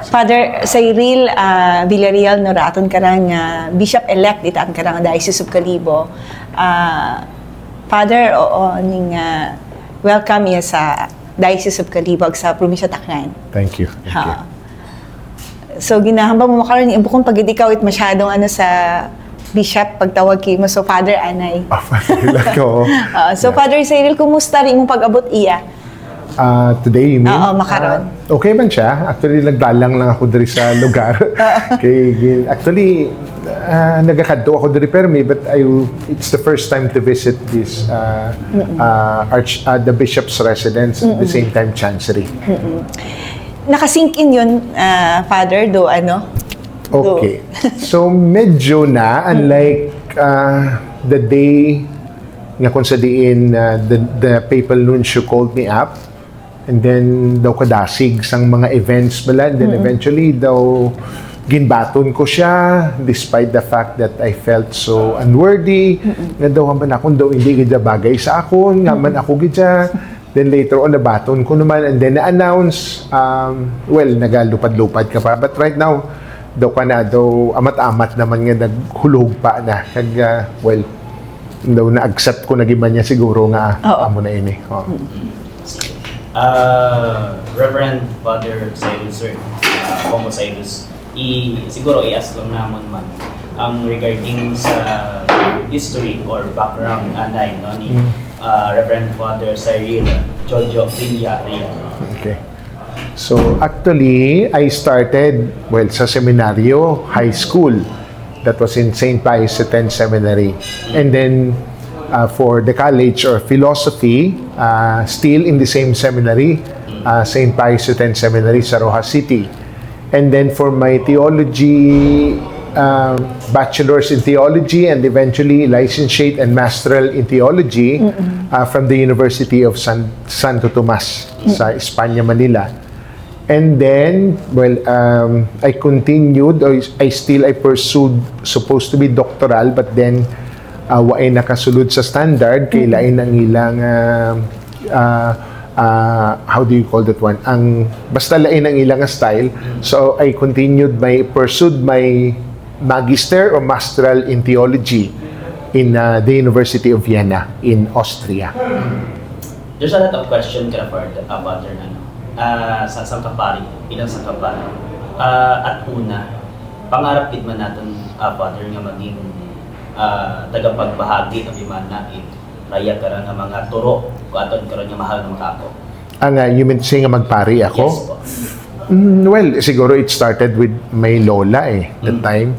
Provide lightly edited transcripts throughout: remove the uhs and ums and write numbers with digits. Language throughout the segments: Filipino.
Father Cyril Villareal no raton karang bishop-elect itaan karang Diocese of Kalibo. Father, ning welcome ya sa Diocese of Kalibo sa probinsya Tacnan. Thank you. Thank you. So ginahambang mo makaroon yung bukong pag ikaw it masyadong sa bishop pagtawag kay mo. So Father Anay. So Father Cyril, kumusta rin mong pag-abot iya? Today, you mean? Oo, makaroon. Okay man siya. Actually, nagdalang lang ako diri sa lugar. Actually, nagakadto ako diri permi, but it's the first time to visit this the bishop's residence at the same time chancery. Nakasink in yun, Father, do ano? Okay. So, medyo na, unlike the day nga kung sa diin the papal nuncio called me up, and then daw kadasig sang mga events bala, and then eventually daw ginbaton ko siya despite the fact that I felt so unworthy, nga daw man akong daw hindi gidya bagay sa akon, nga man ako gidya. Then later on nabaton ko naman, and then na-announce, well, nagalupad-lupad ka pa, but right now daw ka na daw amat-amat naman nga naghulog pa na kag well daw na-accept ko na giba niya siguro nga amo na ini. Reverend Father Cyril, sir, Homo Cyrus, siguro i-ask lang naman man ang regarding sa history or background anay no, ni Reverend Father Cyril Villareal. Okay. So actually, I started, well, sa seminaryo, high school. That was in St. Pius X Seminary. And then for the college or philosophy, still in the same seminary, St. Pius X Seminary sa Rojas City. And then for my theology, bachelor's in theology and eventually licentiate and masteral in theology from the University of Santo Tomas sa Espanya, Manila. And then, well, I continued, or I pursued, supposed to be doctoral, but then waay nakasulod sa standard, kay lain ang ilang, how do you call that one? Basta lain ang ilang style. So, I pursued my magister or masteral in theology in the University of Vienna in Austria. There's a lot of questions about sa Pari, ilang sa Pari. At una, pangarap din man natin, Father, nga maging tagapagbahagi ng imana raya karon nga mga turo kung aton karon nga mahal ng mga ako. You mean say nga magpari ako? Yes po. Well, siguro it started with my Lola that time.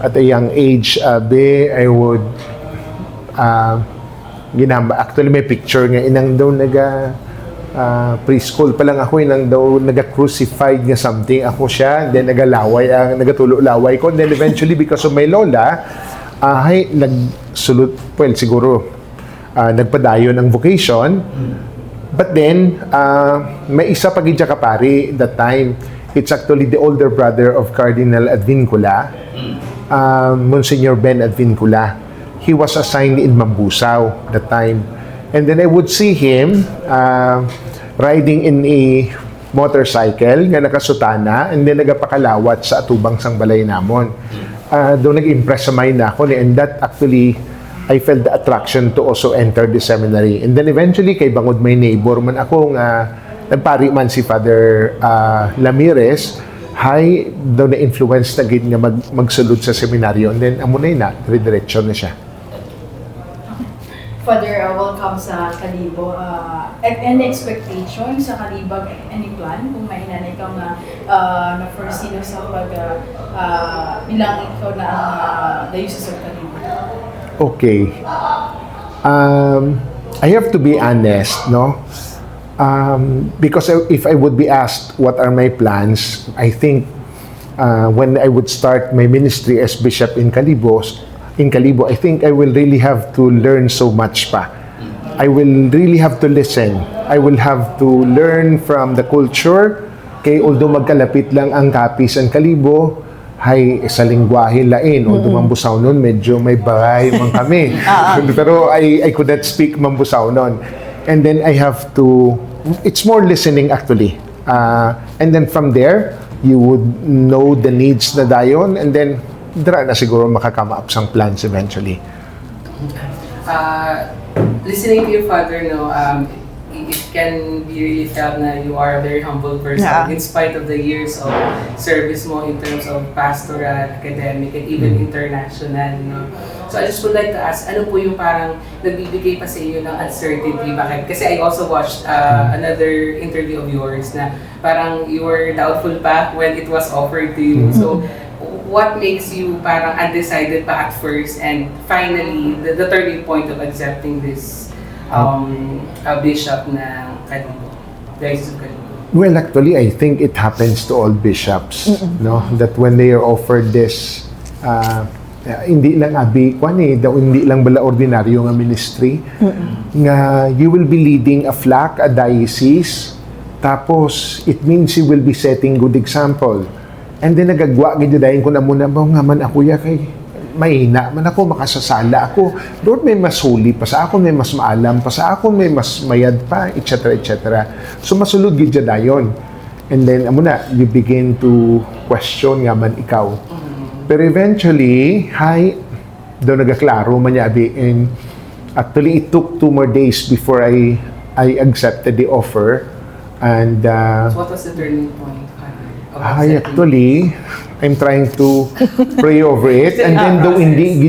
At a young age, I would actually may picture nga inang daw preschool pa lang ako, inang daw naga-crucified nga something ako siya, then nagatulog-laway ko, and then eventually because of my Lola, nagsulot, well, siguro nagpadayon ang vocation, but then may isa pag ka pari that time. It's actually the older brother of Cardinal Advincula, Monsignor Ben Advincula. He was assigned in Mambusaw that time. And then I would see him riding in a motorcycle nga nakasutana, and then nagapakalawat sa atubang sang balay namon. Doon nag-impress sa mind ako, and that actually I felt the attraction to also enter the seminary. And then eventually kay bangod may neighbor man ako nga nagpari man si Father Ramirez, daw na-influence na gid nga magsulod sa seminaryo, and then amunay na rediretso na siya. Father, welcome sa Kalibo. Any expectation sa Kalibo? Any plan? Kung may inanay ka na-foresee sa bilang ikaw na Diocese of Kalibo? Okay. I have to be honest, no? Because if I would be asked what are my plans, I think when I would start my ministry as Bishop in Kalibo, I think I will really have to learn so much pa. I will really have to listen. I will have to learn from the culture. Kay although magkalapit lang ang kapis ang Kalibo, sa lingwahe lain. Although Mambusaw nun, medyo may bahay man kami. Pero I could not speak Mambusaw nun. And then I have to, it's more listening actually. And then from there, you would know the needs na dayon, and then dira na siguro makakama up sang plans eventually. Listening to your father, it can be really felt na you are a very humble person in spite of the years of service mo in terms of pastoral, academic, and even international. So I just would like to ask, ano po yung parang nagbibigay pa sa iyo ng uncertainty? Bakit? Kasi I also watched another interview of yours na parang you were doubtful pa when it was offered to you. So what makes you parang undecided pa at first, and finally the turning point of accepting this bishop na Kalibo, Diocese of Kalibo? Well, actually, I think it happens to all bishops, no? That when they are offered this, hindi lang hindi lang bala ordinaryo nga ministry, nga you will be leading a flock, a diocese, tapos it means you will be setting good example. And then nagagwa gid dayon ko na muna ba nga man ako ya kay mahina man ako, makasasala ako. Lord, may mas huli pa sa ako, may mas maalam pa sa ako, may mas mayad pa, etc. etc. So masulod gid dayon. And then amo na, you begin to question nga man ikaw. Pero eventually, daw nagaklaro man yabi, and actually it took 2 more days before I accepted the offer. And So what was the turning point? Actually, I'm trying to pray over it, and then though hindi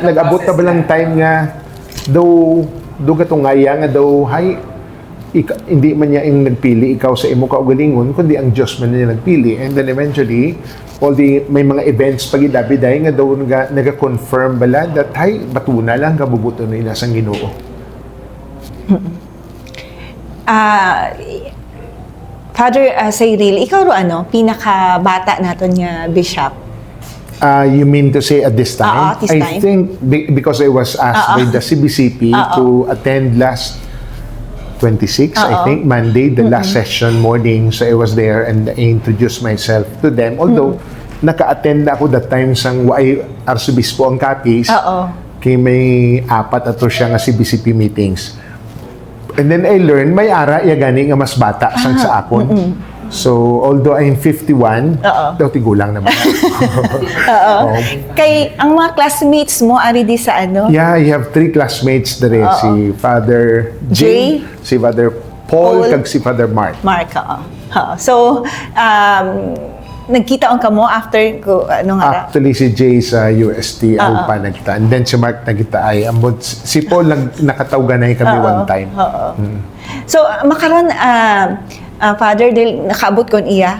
nag-abot na ba lang time nga though katungaya nga daw hindi man niya yung nagpili ikaw sa imo kaugalingon, kundi ang Diyos man niya nagpili. And then eventually may mga events pagidabiday nga daw naga-confirm bala that batuna lang kabubuto na ina sang Ginoo. Father Cyril, ikaw pinaka-bata naton nga bishop? You mean to say at this time? This time. I think because I was asked by the CBCP to attend last 26, I think, Monday, the last session morning. So I was there and I introduced myself to them. Although, naka-attend na ako that time sang Arsobispo ang Capiz. Kay may 4 ato siya nga CBCP meetings. And then I learned, may ara gani nga mas bata sang sa akon. So, although I'm 51, daw tigulang naman. Kay, ang mga classmates mo, ari di sa Yeah, I have 3 classmates there. Si Father J, si Father Paul, kag si Father Mark. So, nagkita ka mo after Actually, si Jay sa UST, ako pa nagkita. And then si Mark nagkita ay, si Paul nakatawganay kami one time. So, makaroon, Father, dahil nakaabot ko iya,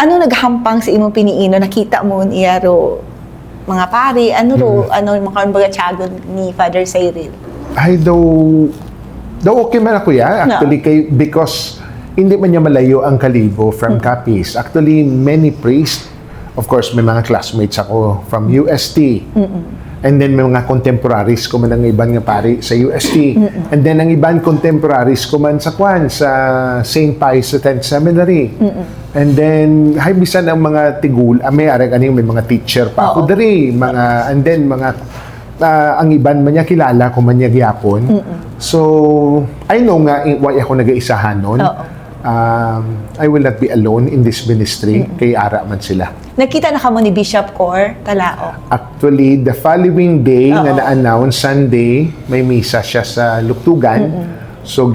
ano naghampang sa imong piniino, nakita mo iya ro, mga pari, makaroon baga tiyagon ni Father Cyril? Ay, daw okay man ako ya. Actually, because hindi man niya malayo ang Kalibo from Capiz. Actually, many priests, of course, may mga classmates ako from UST. And then may mga contemporaries ko man ang ibang nga pari sa UST. And then ang ibang contemporaries ko man sa St. Pius X Seminary. And then, bisan ang mga tigul, may mga teacher pa ako dari. And then, ang iban man niya kilala ko man niya gyapon. So, I know nga why ako nag-iisahan nun. I will not be alone in this ministry. Kay ara man sila. Nakita na ka mo ni Bishop Cor Talao? Actually, the following day nga na-announce, Sunday, may misa siya sa Luktugan. So,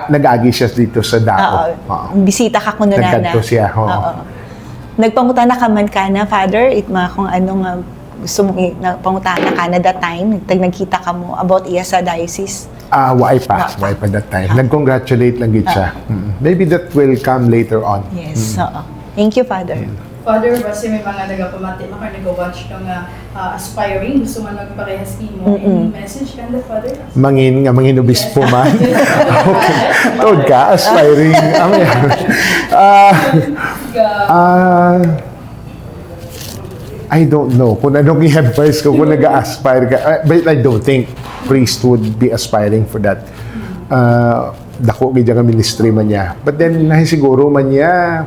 nag-agi siya dito sa Dao. Bisita ka kuno na. Nagkanto siya. Nagpangutan na ka man ka na, Father? Kung anong gusto mong pangutana ka na that time, nagkita ka mo about iya sa diocese? Why pa that time. Nag-congratulate lang gid siya. Maybe that will come later on. Yes, Thank you, Father. Father, basi may mga nagapamati na nag-watch ng aspiring, gusto man magparehas mo. Any message ka na, Father? Mangin obispo man. Okay. Tod ka, aspiring. I don't know kung anong i-advise ko kung nag-aspire ka. But I don't think priest would be aspiring for that. Dako gid nga ministry man niya. But then siguro man niya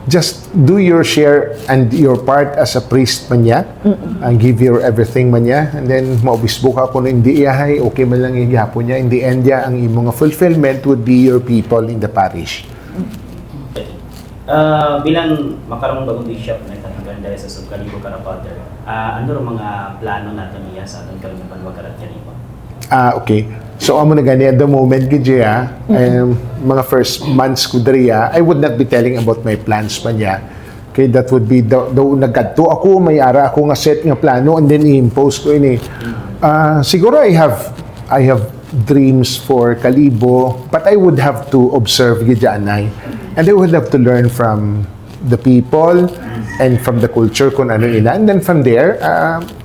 just do your share and your part as a priest man niya, and give your everything man niya, and then maubisbo ka kung hindi iyahay, okay man lang yung hapon niya. In the end niya, ang imong fulfillment would be your people in the parish. Bilang makarong bagong bishop na itang Diocese of Kalibo, Father, ano rin mga plano natin niya sa atong kalingapan wagarat Kalibo? Okay. So, amo na gani at the moment, Gidya, mga first months ko dariya, I would not be telling about my plans pa niya. Okay, that would be, daw nagkadto ako, may ara ako nga set nga plano, and then i-impose ko ini. Siguro I have dreams for Kalibo, but I would have to observe Gidya Anay. And I would have to learn from the people and from the culture kung ano nila. And then from there,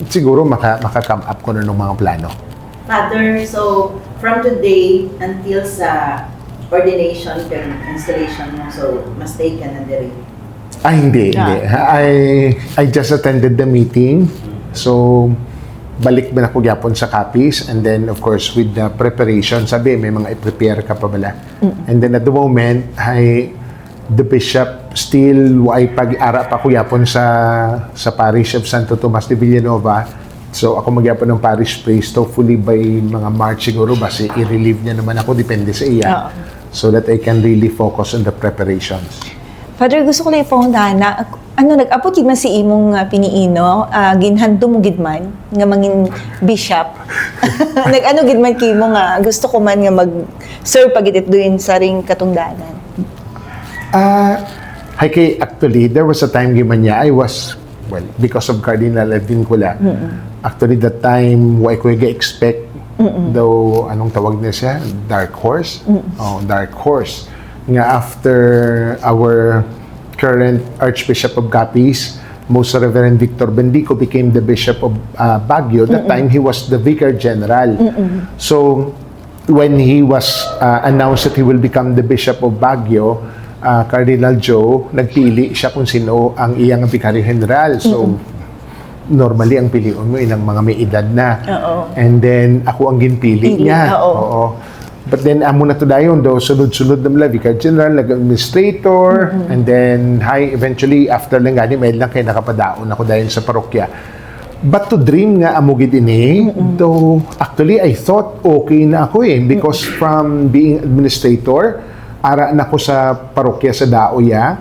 siguro maka-come up ko na ng mga plano. Father, so from today until sa ordination and installation mo, so mistake ka na diri? Hindi. I just attended the meeting. So, balik ba na ko gyapon sa copies, and then of course with the preparation, sabi may mga i-prepare ka pa bala. And then at the moment, the bishop still ay pag-ara pa ko gyapon sa parish of Santo Tomas de Villanueva. So ako magyapon ng parish priest, hopefully by mga March siguro basi i-relieve niya naman ako, depende sa iya. So that I can really focus on the preparations. Father, gusto ko lang ipaundahan na, nag-apot gid man si imong piniino, ginhando mo gid man, nga mangin bishop. Nag-ano gid man kimo nga, gusto ko man nga mag-serve pagitit doon sa ring katungdanan. Actually, there was a time giman niya, I was, well, because of Cardinal Advincula, actually that time, why ko expect daw, anong tawag niya siya? Dark horse? Dark horse. Nga after our current Archbishop of Capiz, Most Reverend Victor Bendico became the Bishop of Baguio. That time, he was the Vicar General. So, when he was announced that he will become the Bishop of Baguio, Cardinal Joe, nagpili siya kung sino ang iyang Vicario General. So, normally, ang piliun mo inang mga may edad na. And then, ako ang ginpili niya. But then, amo na to dayon daw, sunod-sunod na mula, Vicar General, nag-administrator, and then, eventually, after lang gani, may lang kayo nakapadaon ako dayon sa parokya. But to dream nga amo gid ini, though, actually, I thought okay na ako because from being administrator, ara na ko sa parokya sa Daoya,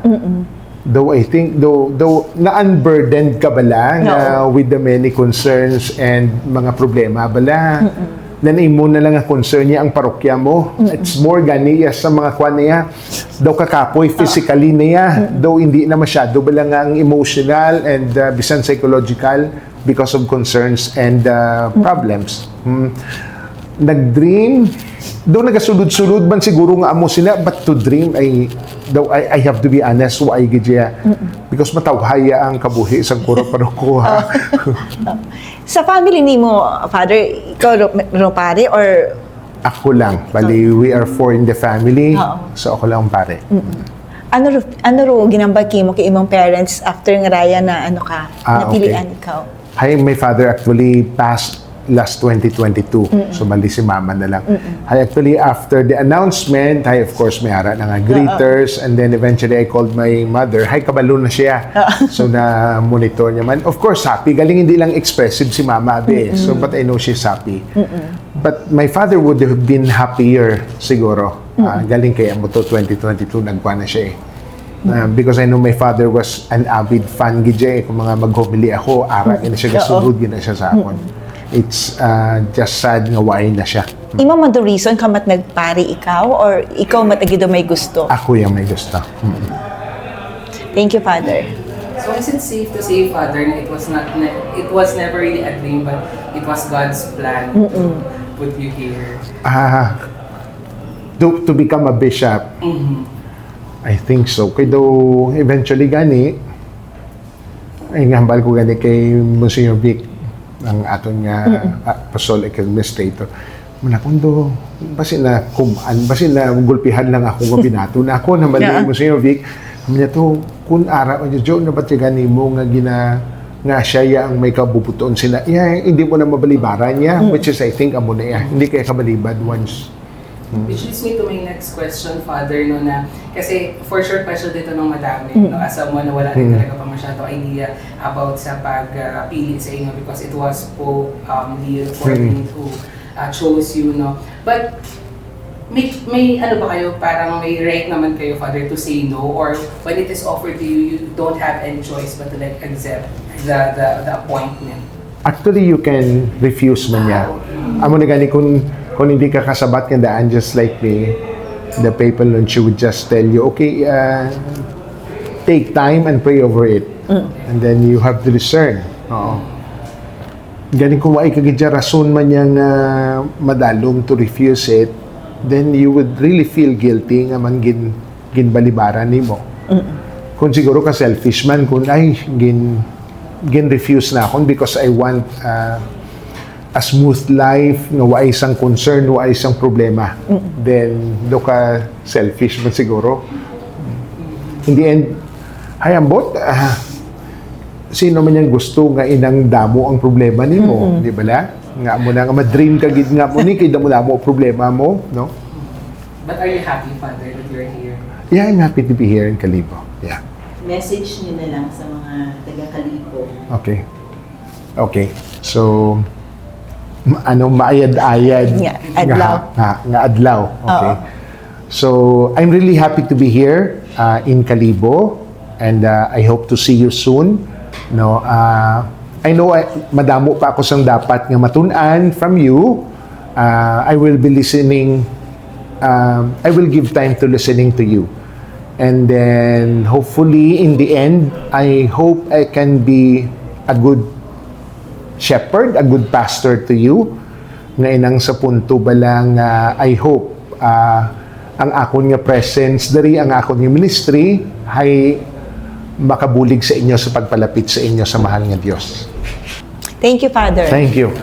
though I think, though na-unburdened ka bala with the many concerns and mga problema bala, nanay mo na lang ang concern niya ang parokya mo. It's more ganiya sa mga kwan niya. Daw kakapoy physically niya. Though hindi na masyado bala nga ang emotional and bisan psychological because of concerns and problems. Nag-dream. Though nagasulod-sulod man siguro nga amo sila, but to dream, I have to be honest, why gidya. Because matawhaya ang kabuhi sa kura paroko. Sa family ni mo, Father, ikaw ro pare or ako lang. Bali, we are 4 in the family. So ako lang ang pare. Ano ro ginambaki mo kay imong parents after nga raya na napilian ikaw? My father actually passed last 2022. So, bali si mama na lang. Actually, after the announcement, of course, may ara na nga greeters, and then eventually, I called my mother. Kabalo na siya. So, na-monitor niya man. Of course, happy. Galing hindi lang expressive si mama, abe. So, but I know she's happy. But my father would have been happier, siguro. Galing kaya mo to 2022, nagwa na siya because I know my father was an avid fan gidya. Kung mga mag-homily ako, ara na siya, gasunod na siya sa akon. It's just sad nga why na siya. Imo man the reason ka mat nagpari ikaw or ikaw matagido may gusto? Ako yung may gusto. Thank you, Father. So is it safe to say, Father, na it was never really a dream, but it was God's plan to put you here? To become a bishop, I think so. Kaya daw eventually gani, ay ngambal ko gani kay Monsignor Vic, ang aton nga apostolic administrator. Muna kundo basin na gulpihan lang ako nga binato na ako na mali mo sa Vic. Niya to kun ara o jo na ba't gani mo nga nga siya ang may kabubuton sila. Hindi mo na mabalibaran niya, which is I think amo na hindi kaya kabalibad once Which leads me to my next question, Father, no, na kasi for sure question dito ng madami, no, as someone na wala rin talaga pa masyado idea about sa pagpili sa inyo because it was Pope Leo XIV who chose you, no. But may ano ba kayo, parang may right naman kayo, Father, to say no, or when it is offered to you, you don't have any choice but to like accept the appointment? Actually, you can refuse man niya. Amo na gani kung hindi ka kasabat nga daan, just like the papal nuncio would just tell you, okay, take time and pray over it. And then you have to discern. Oo. Gani kung wai kagidya rason man niyang madalong to refuse it, then you would really feel guilty nga man ginbalibaran nimo. Kung siguro ka selfish man, kung ay refuse na ako because I want a smooth life, no wa isang concern, wa isang problema. Then do ka selfish man siguro. In the end, hayambot, sino man yang gusto nga inang damo ang problema nimo, di ba la? Nga mo na nga ma-dream ka gid nga mo ni kay damo problema mo, no? But are you happy, Father, that you're here? Yeah, I'm happy to be here in Kalibo. Yeah. Message niyo na lang sa mga taga-Kalibo. Okay. So, maayad-ayad. Adlaw. Nga adlaw. Okay. So, I'm really happy to be here in Kalibo and I hope to see you soon. No, I know madamo pa ako sang dapat nga matun-an from you. I will be listening. I will give time to listening to you. And then, hopefully, in the end, I hope I can be a good shepherd, a good pastor to you. Ngayon sa punto ba lang, I hope, ang akon nga presence, dari ang akon nga ministry, ay makabulig sa inyo sa pagpalapit sa inyo sa mahal nga Diyos. Thank you, Father. Thank you.